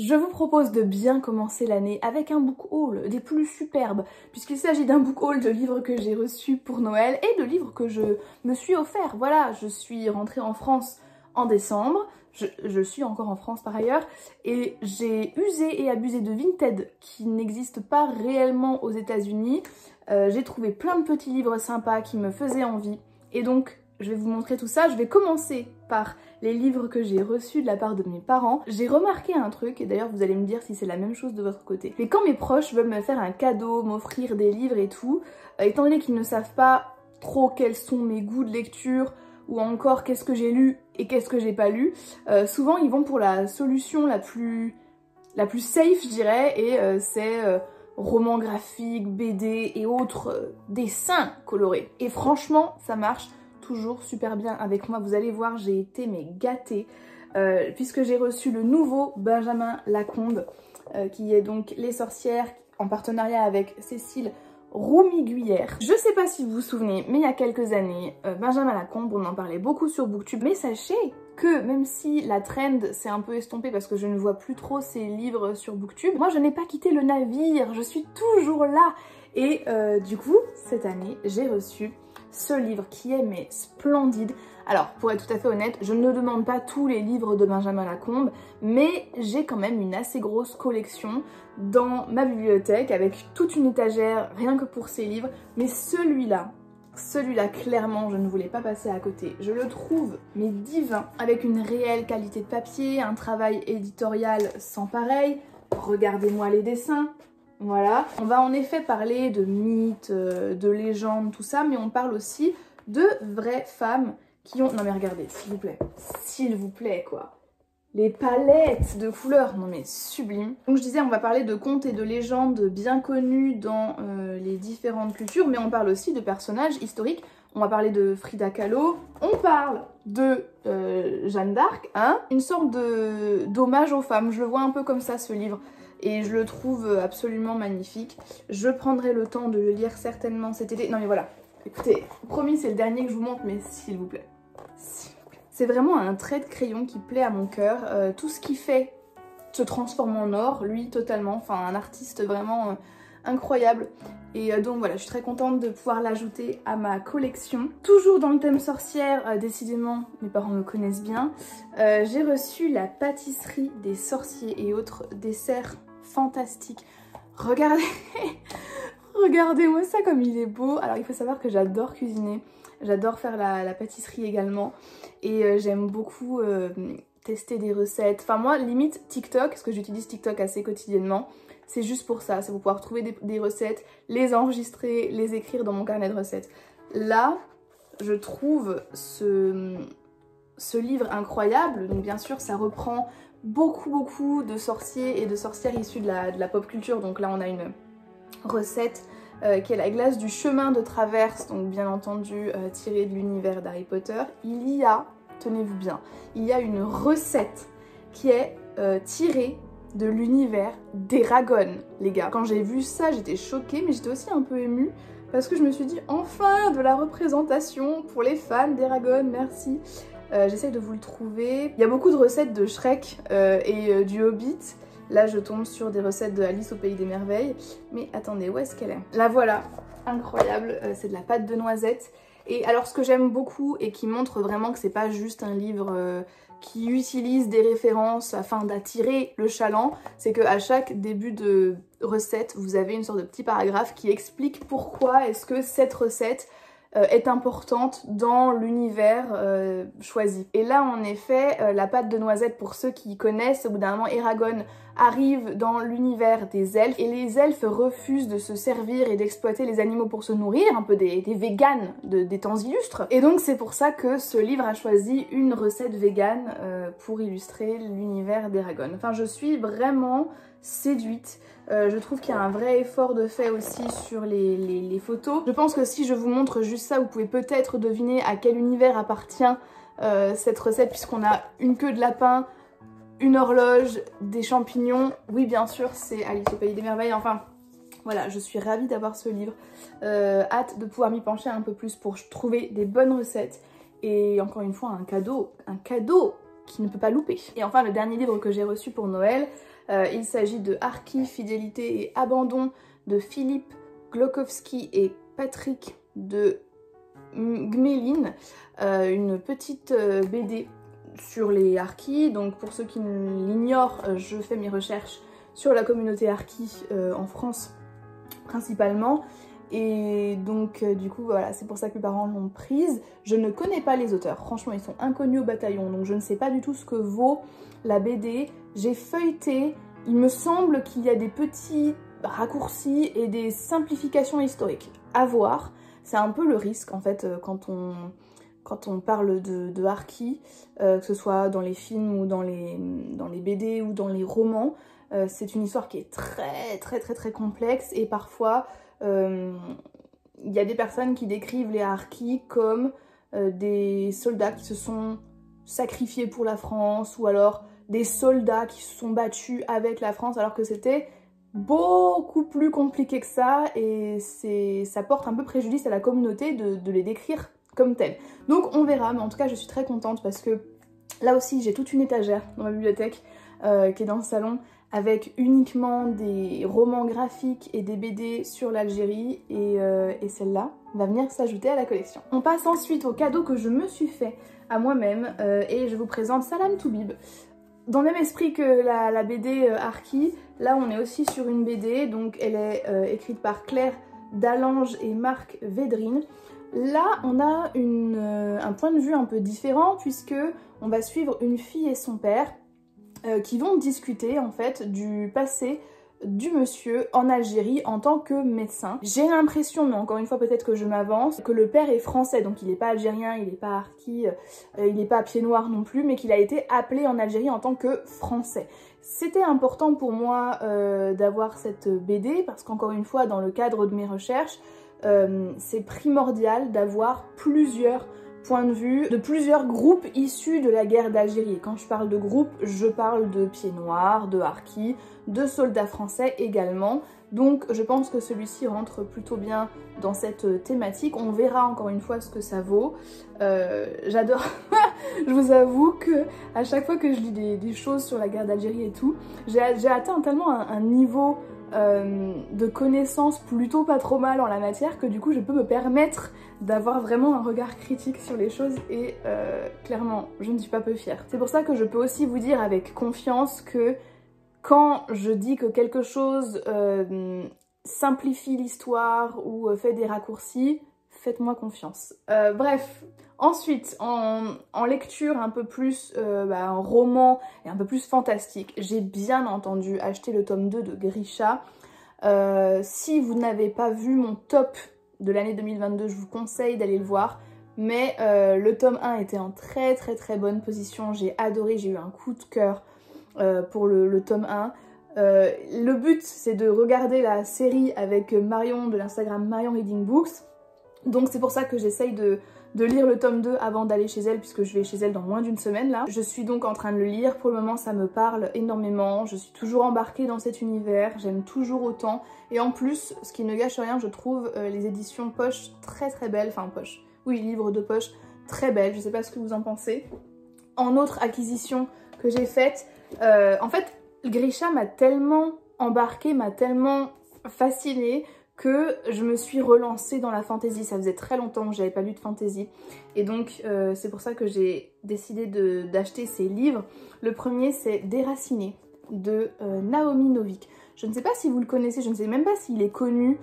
Je vous propose de bien commencer l'année avec un book haul des plus superbes, puisqu'il s'agit d'un book haul de livres que j'ai reçus pour Noël et de livres que je me suis offert. Voilà, je suis rentrée en France en décembre, je suis encore en France par ailleurs, et j'ai usé et abusé de Vinted qui n'existe pas réellement aux États-Unis. J'ai trouvé plein de petits livres sympas qui me faisaient envie, et donc je vais vous montrer tout ça. Je vais commencer par les livres que j'ai reçus de la part de mes parents. J'ai remarqué un truc, et d'ailleurs vous allez me dire si c'est la même chose de votre côté. Mais quand mes proches veulent me faire un cadeau, m'offrir des livres et tout, étant donné qu'ils ne savent pas trop quels sont mes goûts de lecture, ou encore qu'est-ce que j'ai lu et qu'est-ce que j'ai pas lu, souvent ils vont pour la solution la plus safe, je dirais, et c'est romans graphiques, BD et autres dessins colorés. Et franchement, ça marche toujours super bien avec moi. Vous allez voir, j'ai été mais gâtée puisque j'ai reçu le nouveau Benjamin Lacombe qui est donc Les Sorcières en partenariat avec Cécile Roumiguière. Je sais pas si vous vous souvenez, mais il y a quelques années, Benjamin Lacombe, on en parlait beaucoup sur Booktube, mais sachez que même si la trend s'est un peu estompée parce que je ne vois plus trop ces livres sur Booktube, moi je n'ai pas quitté le navire, je suis toujours là. Et du coup, cette année, j'ai reçu ce livre qui est mais splendide. Alors, pour être tout à fait honnête, je ne demande pas tous les livres de Benjamin Lacombe, mais j'ai quand même une assez grosse collection dans ma bibliothèque avec toute une étagère rien que pour ces livres. Mais celui-là, clairement, je ne voulais pas passer à côté. Je le trouve mais divin, avec une réelle qualité de papier, un travail éditorial sans pareil. Regardez-moi les dessins. Voilà, on va en effet parler de mythes, de légendes, tout ça, mais on parle aussi de vraies femmes qui ont... Non mais regardez, s'il vous plaît quoi. Les palettes de couleurs, non mais sublime. Donc je disais, on va parler de contes et de légendes bien connus dans les différentes cultures, mais on parle aussi de personnages historiques. On va parler de Frida Kahlo, on parle de Jeanne d'Arc, hein, une sorte d'hommage aux femmes. Je le vois un peu comme ça ce livre. Et je le trouve absolument magnifique. Je prendrai le temps de le lire certainement cet été. Non mais voilà, écoutez, promis c'est le dernier que je vous montre, mais s'il vous plaît. C'est vraiment un trait de crayon qui plaît à mon cœur. Tout ce qu'il fait se transforme en or, lui totalement. Enfin un artiste vraiment incroyable. Et donc voilà, je suis très contente de pouvoir l'ajouter à ma collection. Toujours dans le thème sorcière, décidément mes parents me connaissent bien. J'ai reçu la pâtisserie des sorciers et autres desserts fantastique. Regardez, regardez-moi ça comme il est beau. Alors il faut savoir que j'adore cuisiner, j'adore faire la pâtisserie également et j'aime beaucoup tester des recettes. Enfin moi limite TikTok, parce que j'utilise TikTok assez quotidiennement, c'est juste pour ça, c'est pour pouvoir trouver des recettes, les enregistrer, les écrire dans mon carnet de recettes. Là, je trouve ce livre incroyable, donc bien sûr ça reprend beaucoup de sorciers et de sorcières issus de la pop culture. Donc là on a une recette qui est la glace du chemin de traverse, donc bien entendu tirée de l'univers d'Harry Potter. Il y a, tenez-vous bien, il y a une recette qui est tirée de l'univers d'Eragon, les gars. Quand j'ai vu ça, j'étais choquée, mais j'étais aussi un peu émue parce que je me suis dit enfin de la représentation pour les fans d'Eragon, merci. J'essaye de vous le trouver. Il y a beaucoup de recettes de Shrek et du Hobbit. Là, je tombe sur des recettes de Alice au Pays des Merveilles. Mais attendez, où est-ce qu'elle est? La voilà, incroyable. C'est de la pâte de noisette. Et alors, ce que j'aime beaucoup et qui montre vraiment que c'est pas juste un livre qui utilise des références afin d'attirer le chaland, c'est qu'à chaque début de recette, vous avez une sorte de petit paragraphe qui explique pourquoi est-ce que cette recette est importante dans l'univers choisi. Et là en effet, la pâte de noisette, pour ceux qui connaissent, au bout d'un moment Eragon arrive dans l'univers des elfes et les elfes refusent de se servir et d'exploiter les animaux pour se nourrir, un peu des véganes des temps illustres. Et donc c'est pour ça que ce livre a choisi une recette végane pour illustrer l'univers d'Eragon. Enfin je suis vraiment séduite. Je trouve qu'il y a un vrai effort de fait aussi sur les photos. Je pense que si je vous montre juste ça, vous pouvez peut-être deviner à quel univers appartient cette recette, puisqu'on a une queue de lapin, une horloge, des champignons. Oui, bien sûr, c'est Alice au Pays des Merveilles. Enfin, voilà, je suis ravie d'avoir ce livre. Hâte de pouvoir m'y pencher un peu plus pour trouver des bonnes recettes. Et encore une fois, un cadeau qui ne peut pas louper. Et enfin, le dernier livre que j'ai reçu pour Noël, Il s'agit de Harki, Fidélité et Abandon de Philippe Glokowski et Patrick de Gmelin, une petite BD sur les Harkis. Donc pour ceux qui l'ignorent, je fais mes recherches sur la communauté Harki en France principalement. Et donc du coup voilà, c'est pour ça que mes parents l'ont prise. Je ne connais pas les auteurs, franchement ils sont inconnus au bataillon, donc je ne sais pas du tout ce que vaut la BD. J'ai feuilleté, il me semble qu'il y a des petits raccourcis et des simplifications historiques à voir. C'est un peu le risque en fait quand on parle de Harki, que ce soit dans les films ou dans les BD ou dans les romans. C'est une histoire qui est très complexe et parfois il y a des personnes qui décrivent les Harkis comme des soldats qui se sont sacrifiés pour la France ou alors des soldats qui se sont battus avec la France alors que c'était beaucoup plus compliqué que ça et ça porte un peu préjudice à la communauté de les décrire comme tels. Donc on verra, mais en tout cas je suis très contente parce que là aussi j'ai toute une étagère dans ma bibliothèque qui est dans le salon avec uniquement des romans graphiques et des BD sur l'Algérie et celle-là va venir s'ajouter à la collection. On passe ensuite au cadeau que je me suis fait à moi-même et je vous présente Salam Toubib. Dans le même esprit que la BD Harki, là on est aussi sur une BD, donc elle est écrite par Claire Dallange et Marc Védrine. Là on a un point de vue un peu différent puisque on va suivre une fille et son père qui vont discuter en fait du passé du monsieur en Algérie en tant que médecin. J'ai l'impression, mais encore une fois peut-être que je m'avance, que le père est français, donc il n'est pas algérien, il n'est pas harki, il n'est pas pied noir non plus, mais qu'il a été appelé en Algérie en tant que français. C'était important pour moi d'avoir cette BD parce qu'encore une fois dans le cadre de mes recherches, c'est primordial d'avoir plusieurs point de vue de plusieurs groupes issus de la guerre d'Algérie. Quand je parle de groupe, je parle de pieds noirs, de harkis, de soldats français également. Donc je pense que celui-ci rentre plutôt bien dans cette thématique. On verra encore une fois ce que ça vaut. J'adore, je vous avoue que à chaque fois que je lis des choses sur la guerre d'Algérie et tout, j'ai atteint tellement un niveau de connaissances plutôt pas trop mal en la matière que du coup je peux me permettre d'avoir vraiment un regard critique sur les choses et clairement je ne suis pas peu fière. C'est pour ça que je peux aussi vous dire avec confiance que quand je dis que quelque chose simplifie l'histoire ou fait des raccourcis, faites-moi confiance. Bref, ensuite en lecture un peu plus un roman et un peu plus fantastique, j'ai bien entendu acheter le tome 2 de Grisha. Si vous n'avez pas vu mon top de l'année 2022, je vous conseille d'aller le voir. Mais le tome 1 était en très bonne position, j'ai adoré, j'ai eu un coup de cœur pour le tome 1. Le but c'est de regarder la série avec Marion de l'Instagram Marion Reading Books. Donc c'est pour ça que j'essaye de lire le tome 2 avant d'aller chez elle puisque je vais chez elle dans moins d'une semaine là. Je suis donc en train de le lire, pour le moment ça me parle énormément, je suis toujours embarquée dans cet univers, j'aime toujours autant. Et en plus, ce qui ne gâche rien, je trouve les éditions poche très belles, enfin poche, oui livre de poche très belles, je sais pas ce que vous en pensez. En autre acquisition que j'ai faite, en fait Grisha m'a tellement embarquée, m'a tellement fascinée que je me suis relancée dans la fantasy. Ça faisait très longtemps que j'avais pas lu de fantasy et donc c'est pour ça que j'ai décidé d'acheter ces livres. Le premier c'est Déraciné de Naomi Novik. Je ne sais pas si vous le connaissez, je ne sais même pas s'il est connu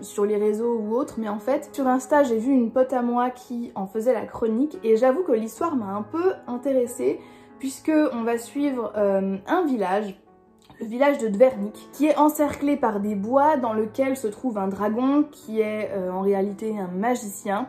sur les réseaux ou autres, mais en fait sur Insta j'ai vu une pote à moi qui en faisait la chronique et j'avoue que l'histoire m'a un peu intéressée puisque on va suivre un village, le village de Dvernik, qui est encerclé par des bois dans lequel se trouve un dragon qui est en réalité un magicien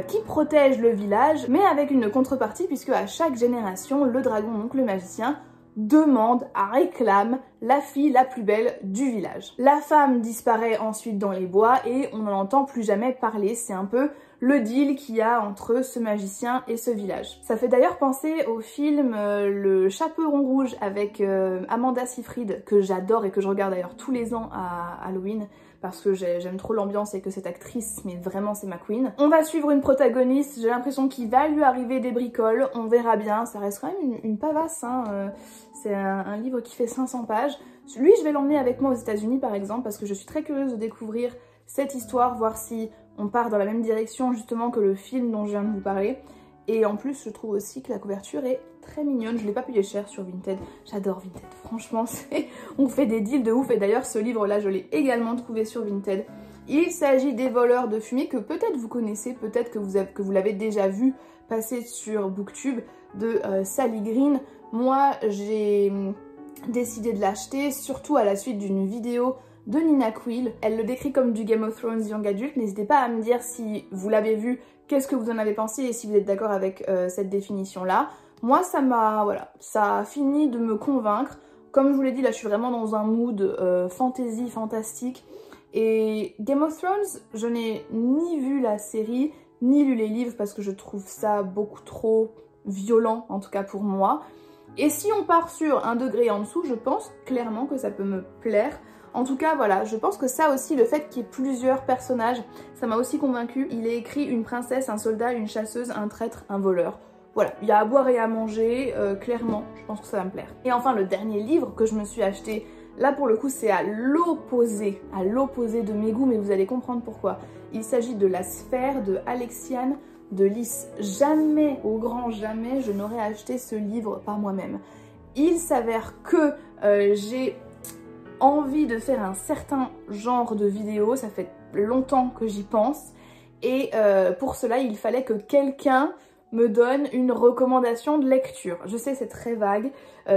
qui protège le village, mais avec une contrepartie puisque à chaque génération, le dragon, donc le magicien, demande, réclame la fille la plus belle du village. La femme disparaît ensuite dans les bois et on n'en entend plus jamais parler, c'est un peu le deal qu'il y a entre ce magicien et ce village. Ça fait d'ailleurs penser au film Le Chaperon Rouge avec Amanda Seyfried, que j'adore et que je regarde d'ailleurs tous les ans à Halloween, parce que j'aime trop l'ambiance et que cette actrice, mais vraiment c'est ma queen. On va suivre une protagoniste, j'ai l'impression qu'il va lui arriver des bricoles, on verra bien, ça reste quand même une pavasse, hein. C'est un livre qui fait 500 pages. Lui, je vais l'emmener avec moi aux États-Unis par exemple, parce que je suis très curieuse de découvrir cette histoire, voir si on part dans la même direction justement que le film dont je viens de vous parler. Et en plus, je trouve aussi que la couverture est très mignonne. Je l'ai pas payé cher sur Vinted. J'adore Vinted. Franchement, on fait des deals de ouf. Et d'ailleurs, ce livre-là, je l'ai également trouvé sur Vinted. Il s'agit des voleurs de fumée que peut-être vous connaissez, peut-être que vous l'avez déjà vu passer sur Booktube, de Sally Green. Moi, j'ai décidé de l'acheter, surtout à la suite d'une vidéo de Nina Quill. Elle le décrit comme du Game of Thrones Young Adult. N'hésitez pas à me dire si vous l'avez vu, qu'est-ce que vous en avez pensé et si vous êtes d'accord avec cette définition-là. Moi, ça a fini de me convaincre. Comme je vous l'ai dit, là, je suis vraiment dans un mood fantasy, fantastique. Et Game of Thrones, je n'ai ni vu la série, ni lu les livres parce que je trouve ça beaucoup trop violent, en tout cas pour moi. Et si on part sur un degré en dessous, je pense clairement que ça peut me plaire. En tout cas, voilà, je pense que ça aussi, le fait qu'il y ait plusieurs personnages, ça m'a aussi convaincue. Il est écrit une princesse, un soldat, une chasseuse, un traître, un voleur. Voilà, il y a à boire et à manger, clairement, je pense que ça va me plaire. Et enfin, le dernier livre que je me suis acheté, là pour le coup, c'est à l'opposé de mes goûts, mais vous allez comprendre pourquoi. Il s'agit de La Sphère de Alexiane de Lys. Jamais, au grand jamais, je n'aurais acheté ce livre par moi-même. Il s'avère que j'ai envie de faire un certain genre de vidéo, ça fait longtemps que j'y pense, et pour cela il fallait que quelqu'un me donne une recommandation de lecture. Je sais, c'est très vague,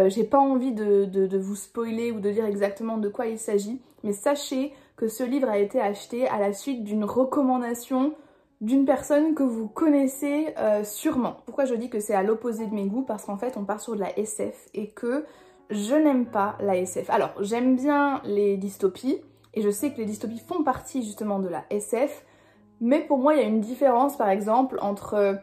j'ai pas envie de vous spoiler ou de dire exactement de quoi il s'agit, mais sachez que ce livre a été acheté à la suite d'une recommandation d'une personne que vous connaissez sûrement. Pourquoi je dis que c'est à l'opposé de mes goûts? Parce qu'en fait on part sur de la SF et que je n'aime pas la SF. Alors, j'aime bien les dystopies, et je sais que les dystopies font partie justement de la SF, mais pour moi, il y a une différence, par exemple, entre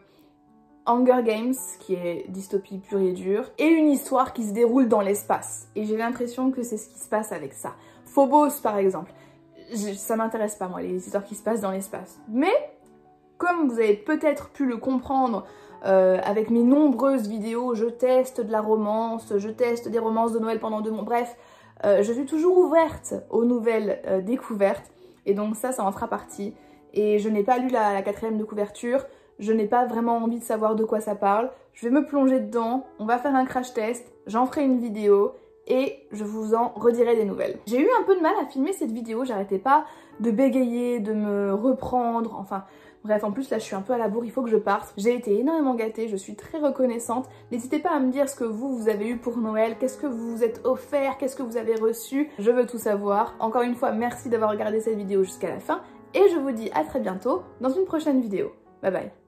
Hunger Games, qui est dystopie pure et dure, et une histoire qui se déroule dans l'espace. Et j'ai l'impression que c'est ce qui se passe avec ça. Phobos, par exemple. Ça m'intéresse pas, moi, les histoires qui se passent dans l'espace. Mais, comme vous avez peut-être pu le comprendre, avec mes nombreuses vidéos, je teste de la romance, je teste des romances de Noël pendant 2 mois, bref, je suis toujours ouverte aux nouvelles découvertes, et donc ça en fera partie. Et je n'ai pas lu la 4e de couverture, je n'ai pas vraiment envie de savoir de quoi ça parle, je vais me plonger dedans, on va faire un crash test, j'en ferai une vidéo, et je vous en redirai des nouvelles. J'ai eu un peu de mal à filmer cette vidéo, j'arrêtais pas de bégayer, de me reprendre, enfin... Bref, en plus là je suis un peu à la bourre, il faut que je parte. J'ai été énormément gâtée, je suis très reconnaissante. N'hésitez pas à me dire ce que vous avez eu pour Noël, qu'est-ce que vous vous êtes offert, qu'est-ce que vous avez reçu. Je veux tout savoir. Encore une fois, merci d'avoir regardé cette vidéo jusqu'à la fin. Et je vous dis à très bientôt dans une prochaine vidéo. Bye bye.